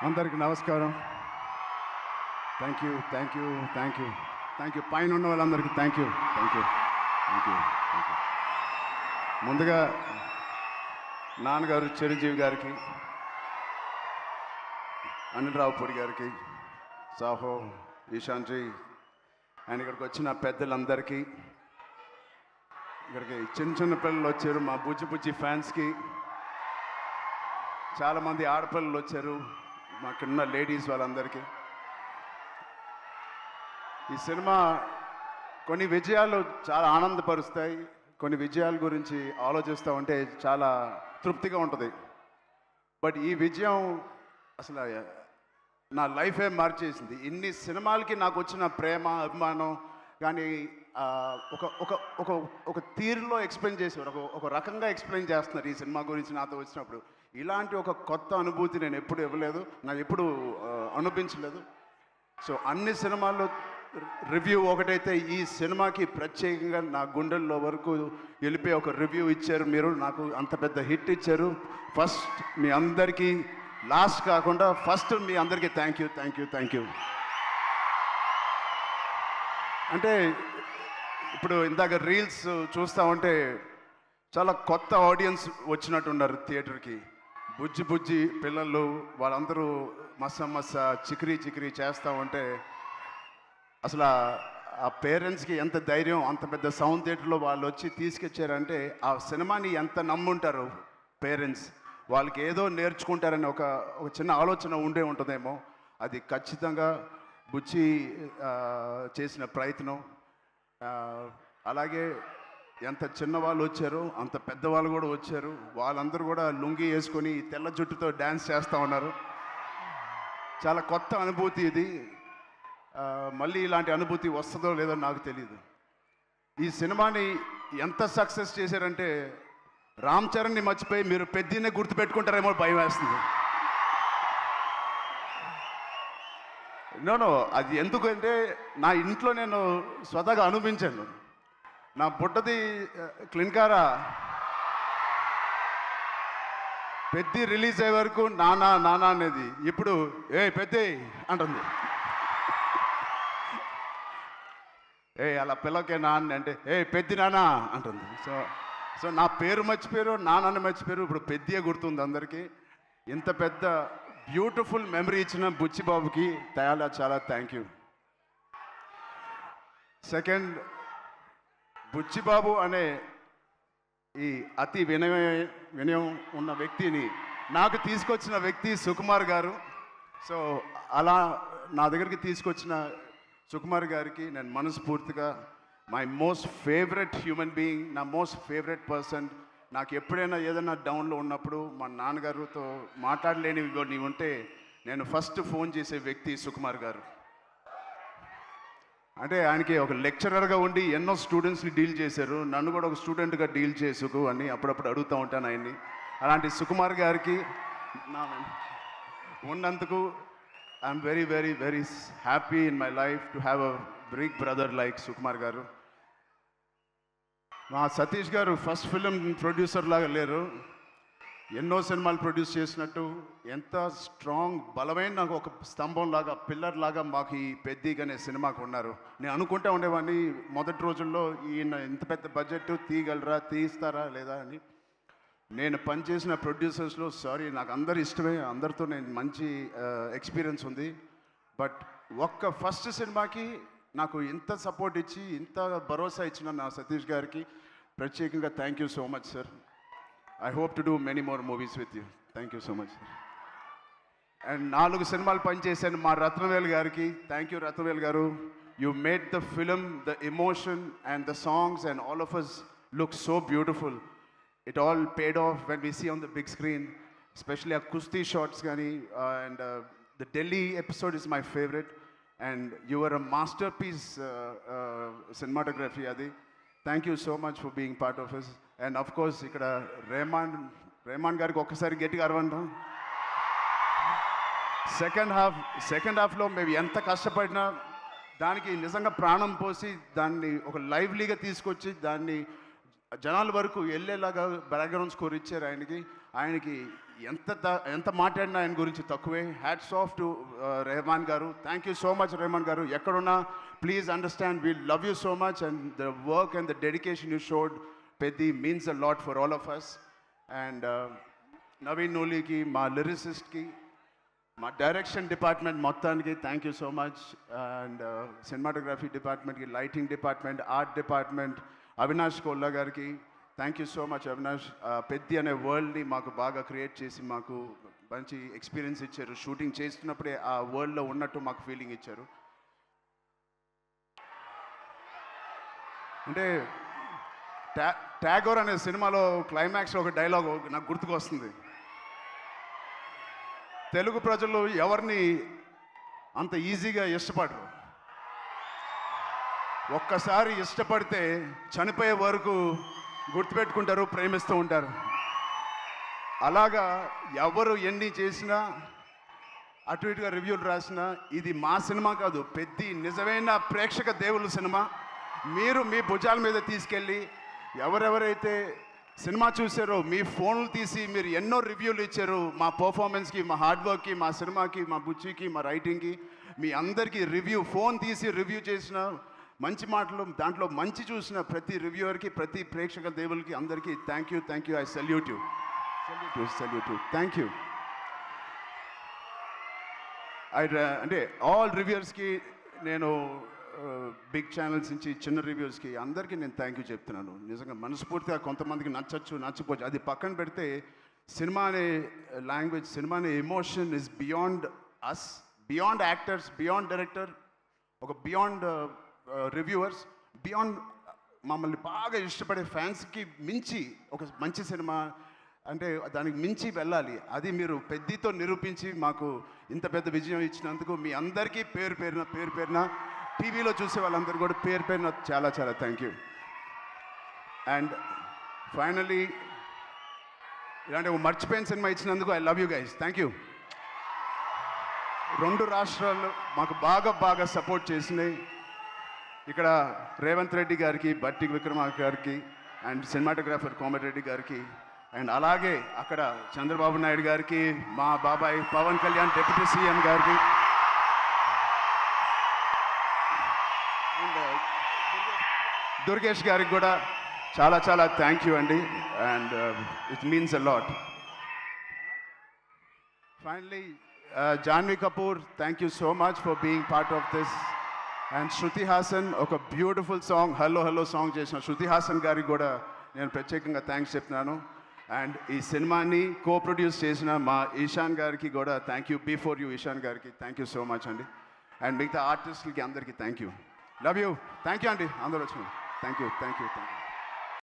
అందరికి నమస్కారం. Thank you thank you thank you thank you పైన ఉన్న వాళ్ళందరికీ thank you thank you thank you thank you. ముందుగా నాన్నగారు చిరంజీవి గారికి, అనిల్ రావుపూడి గారికి, సాహో, ఈశాన్జీ అండ్ ఇక్కడికి వచ్చిన పెద్దలందరికీ, ఇక్కడికి చిన్న చిన్న పిల్లలు వచ్చారు, మా బుజ్జి బుజ్జి ఫ్యాన్స్కి, చాలామంది ఆడపిల్లలు వచ్చారు, మాకున్న లేడీస్ వాళ్ళందరికీ. ఈ సినిమా కొన్ని విజయాలు చాలా ఆనందపరుస్తాయి, కొన్ని విజయాల గురించి ఆలోచిస్తూ ఉంటే చాలా తృప్తిగా ఉంటుంది. బట్ ఈ విజయం అసలు నా లైఫే మార్చేసింది. ఇన్ని సినిమాలకి నాకు వచ్చిన ప్రేమ అభిమానం కానీ ఒక ఒక ఒక ఒక తీరులో ఎక్స్ప్లెయిన్ చేసేవారు, ఒక రకంగా ఎక్స్ప్లెయిన్ చేస్తున్నారు ఈ సినిమా గురించి నాతో వచ్చినప్పుడు. ఇలాంటి ఒక కొత్త అనుభూతి నేను ఎప్పుడు ఇవ్వలేదు, నాకు ఎప్పుడు అనిపించలేదు. సో అన్ని సినిమాల్లో రివ్యూ ఒకటైతే ఈ సినిమాకి ప్రత్యేకంగా నా గుండెల్లో వరకు వెళ్ళిపోయి ఒక రివ్యూ ఇచ్చారు మీరు, నాకు అంత పెద్ద హిట్ ఇచ్చారు. ఫస్ట్ మీ అందరికీ, లాస్ట్ కాకుండా ఫస్ట్ మీ అందరికీ thank you thank you thank you. అంటే ఇప్పుడు ఇందాక రీల్స్ చూస్తూ ఉంటే చాలా కొత్త ఆడియన్స్ వచ్చినట్టున్నారు థియేటర్కి. బుజ్జి బుజ్జి పిల్లలు వాళ్ళందరూ మస్స మస్స చికిరీ చికిరీ చేస్తూ ఉంటే అసలు ఆ పేరెంట్స్కి ఎంత ధైర్యం, అంత పెద్ద సౌండ్ థియేటర్లో వాళ్ళు వచ్చి తీసుకొచ్చారంటే ఆ సినిమాని ఎంత నమ్ముంటారు పేరెంట్స్. వాళ్ళకి ఏదో నేర్చుకుంటారని ఒక చిన్న ఆలోచన ఉండే ఉంటుందేమో. అది ఖచ్చితంగా బుజ్జి చేసిన ప్రయత్నం. అలాగే ఎంత చిన్నవాళ్ళు వచ్చారో అంత పెద్దవాళ్ళు కూడా వచ్చారు. వాళ్ళందరూ కూడా లుంగి వేసుకొని తెల్ల జుట్టుతో డ్యాన్స్ చేస్తూ ఉన్నారు. చాలా కొత్త అనుభూతి ఇది. మళ్ళీ ఇలాంటి అనుభూతి వస్తుందో లేదో నాకు తెలియదు. ఈ సినిమాని ఎంత సక్సెస్ చేశారంటే రామ్ చరణ్ని మర్చిపోయి మీరు పెద్దనే గుర్తుపెట్టుకుంటారేమో భయం వేస్తుంది. నో అది ఎందుకంటే నా ఇంట్లో నేను స్వతహాగా అనిపించాను. నా బుట్టది క్లిన్కారా పెద్ది రిలీజ్ అయ్యే వరకు నానా నానా అనేది ఇప్పుడు పెద్ది అంటుంది. అలా పిల్లకే నాన్న అంటే పెద్ది నానా అంటుంది. సో నా పేరు మర్చిపోయారు, నాన్నని మర్చిపోయారు, ఇప్పుడు పెద్దియే గుర్తుంది అందరికీ. ఇంత పెద్ద బ్యూటిఫుల్ మెమరీ ఇచ్చిన బుచ్చిబాబుకి చాలా థ్యాంక్ యూ. సెకండ్, బుచ్చిబాబు అనే ఈ అతి వినయం ఉన్న వ్యక్తిని నాకు తీసుకొచ్చిన వ్యక్తి సుకుమార్ గారు. సో అలా నా దగ్గరికి తీసుకొచ్చిన సుకుమార్ గారికి నేను మనస్ఫూర్తిగా, my most favourite human being, నా మోస్ట్ ఫేవరెట్ పర్సన్. నాకు ఎప్పుడైనా ఏదైనా డౌన్లో ఉన్నప్పుడు మా నాన్నగారితో మాట్లాడలేనివి నీవు ఉంటే నేను ఫస్ట్ ఫోన్ చేసే వ్యక్తి సుకుమార్ గారు. అంటే ఆయనకి ఒక లెక్చరర్గా ఉండి ఎన్నో స్టూడెంట్స్ని డీల్ చేశారు, నన్ను కూడా ఒక స్టూడెంట్గా డీల్ చేసుకు అని అప్పుడప్పుడు అడుగుతూ ఉంటాను ఆయన్ని. అలాంటి సుకుమార్ గారికి నా ఉన్నందుకు I'm very very very happy in my life to have a big brother like Sukumar garu. మా సతీష్ గారు ఫస్ట్ ఫిలిం ప్రొడ్యూసర్ లాగా లేరు, ఎన్నో సినిమాలు ప్రొడ్యూస్ చేసినట్టు ఎంత స్ట్రాంగ్ బలమైన నాకు ఒక స్తంభం లాగా, పిల్లర్ లాగా మాకు ఈ పెద్దిగా అనే సినిమాకు ఉన్నారు. నేను అనుకుంటా ఉండేవాడిని మొదటి రోజుల్లో ఈయన ఇంత పెద్ద బడ్జెట్ తీస్తారా లేదా అని. నేను పనిచేసిన ప్రొడ్యూసర్స్లో నాకు అందరు ఇష్టమే, అందరితో నేను మంచి ఎక్స్పీరియన్స్ ఉంది. బట్ ఒక్క ఫస్ట్ సినిమాకి నాకు ఇంత సపోర్ట్ ఇచ్చి ఇంత భరోసా ఇచ్చిన నా సతీష్ గారికి ప్రత్యేకంగా thank you so much sir. I hope to do many more movies with you. Thank you so much. And 4 సినిమాలు పనిచేశాను మా రత్నవేల్ గారికి. థ్యాంక్ యూ రత్నవేల్ గారు. You made the film, the emotion and the songs and all of us look so beautiful. It all paid off when we see on the big screen, especially our Kusti shots gani, and the Delhi episode is my favorite, and you were a masterpiece cinematography adi. Thank you so much for being part of us. And of course ఇక్కడ రెహమాన్ గారికి ఒక్కసారి గట్టిగా అరవండి. Second హాఫ్లో మేము ఎంత కష్టపడినా దానికి నిజంగా ప్రాణం పోసి దాన్ని ఒక లైవ్లీగా తీసుకొచ్చి దాన్ని జనాల వరకు వెళ్ళేలాగా బ్యాక్గ్రౌండ్ స్కోర్ ఇచ్చారు ఆయనకి ఎంత మాట్లాడినా ఆయన గురించి తక్కువే. హ్యాట్స్ ఆఫ్ టు రెహమాన్ గారు. Thank you so much Rahman గారు. ఎక్కడున్నా please understand we love you so much and the work and the dedication you showed Peddi means a lot for all of us. And Naveen నూలికి, మా లిరిసిస్ట్కి, మా డైరెక్షన్ డిపార్ట్మెంట్ మొత్తానికి thank you so much. And cinematography డిపార్ట్మెంట్కి, lighting department, art department, Avinash Kolla గారికి thank you so much. Avinash Peddi అనే వరల్డ్ని మాకు బాగా క్రియేట్ చేసి మాకు మంచి ఎక్స్పీరియన్స్ ఇచ్చారు. షూటింగ్ చేస్తున్నప్పుడే ఆ వరల్డ్లో ఉన్నట్టు మాకు ఫీలింగ్ ఇచ్చారు. అంటే ట్యాగోర్ అనే సినిమాలో క్లైమాక్స్లో ఒక డైలాగ్ నాకు గుర్తుకు వస్తుంది. తెలుగు ప్రజలు ఎవరిని అంత ఈజీగా ఇష్టపడరు. ఒక్కసారి ఇష్టపడితే చనిపోయే వరకు గుర్తుపెట్టుకుంటారు, ప్రేమిస్తూ ఉంటారు. అలాగా ఎవరు ఎన్ని చేసినా, అటు ఇటుగా రివ్యూలు రాసినా, ఇది మా సినిమా కాదు, పెద్ది నిజమైన ప్రేక్షక దేవుళ్ళ సినిమా. మీరు మీ భుజాల మీద తీసుకెళ్ళి ఎవరెవరైతే సినిమా చూసారో మీ ఫోన్లు తీసి మీరు ఎన్నో రివ్యూలు ఇచ్చారు మా పర్ఫార్మెన్స్కి, మా హార్డ్ వర్క్కి, మా సినిమాకి, మా బుచ్చికి, మా రైటింగ్కి. మీ అందరికీ ఫోన్ తీసి రివ్యూ చేసిన మంచి మాటలు, దాంట్లో మంచి చూసిన ప్రతి రివ్యూవర్కి, ప్రతి ప్రేక్షక దేవులకి అందరికీ thank you. I salute you. Thank you. అంటే ఆల్ రివ్యూవర్స్కి నేను బిగ్ ఛానల్స్ నుంచి చిన్న రివ్యూస్కి అందరికీ నేను థ్యాంక్ యూ చెప్తున్నాను. నిజంగా మనస్ఫూర్తిగా. కొంతమందికి నచ్చచ్చు, నచ్చపోవచ్చు, అది పక్కన పెడితే సినిమా అనే లాంగ్వేజ్, సినిమా అనే emotion is beyond us, beyond actors, beyond director, ఒక బియాండ్ రివ్యూవర్స్, బియాండ్ మమ్మల్ని బాగా ఇష్టపడే ఫ్యాన్స్కి మించి ఒక మంచి సినిమా అంటే దానికి మించి వెళ్ళాలి. అది మీరు పెద్దితో నిరూపించి మాకు ఇంత పెద్ద విజయం ఇచ్చినందుకు మీ అందరికీ పేరు పేరున టీవీలో చూసే వాళ్ళందరూ కూడా పేరు పేరున చాలా థ్యాంక్ యూ. అండ్ ఫైనలీ ఇలాంటి ఒక మర్చిపోయిన సినిమా ఇచ్చినందుకు I love you guys. Thank you. 2 రాష్ట్రాలు మాకు బాగా సపోర్ట్ చేసినాయి. ఇక్కడ రేవంత్ రెడ్డి గారికి, బట్టి విక్రమార్క గారికి, అండ్ సినిమాటోగ్రాఫర్ కోమటిరెడ్డి గారికి, అండ్ అలాగే అక్కడ చంద్రబాబు నాయుడు గారికి, మా బాబాయ్ పవన్ కళ్యాణ్ డిప్యూటీ సీఎం గారికి, అండ్ దుర్గేష్ గారికి కూడా చాలా థ్యాంక్ యూ అండి. And it means a lot. Finally Janhvi Kapoor, thank you so much for being part of this. And Shruti Haasan ఒక బ్యూటిఫుల్ సాంగ్ హలో సాంగ్ చేసిన శృతి హాసన్ గారికి కూడా నేను ప్రత్యేకంగా థ్యాంక్స్ చెప్తున్నాను. అండ్ ఈ సినిమాని ప్రొడ్యూస్ చేసిన మా ఈశాన్ గారికి కూడా thank you. Before you Ishan గారికి థ్యాంక్ యూ సో మచ్ అండి. అండ్ మిగతా ఆర్టిస్టులకి అందరికీ thank you. Love you. Thank you అండి అందరూ వచ్చిన. Thank you.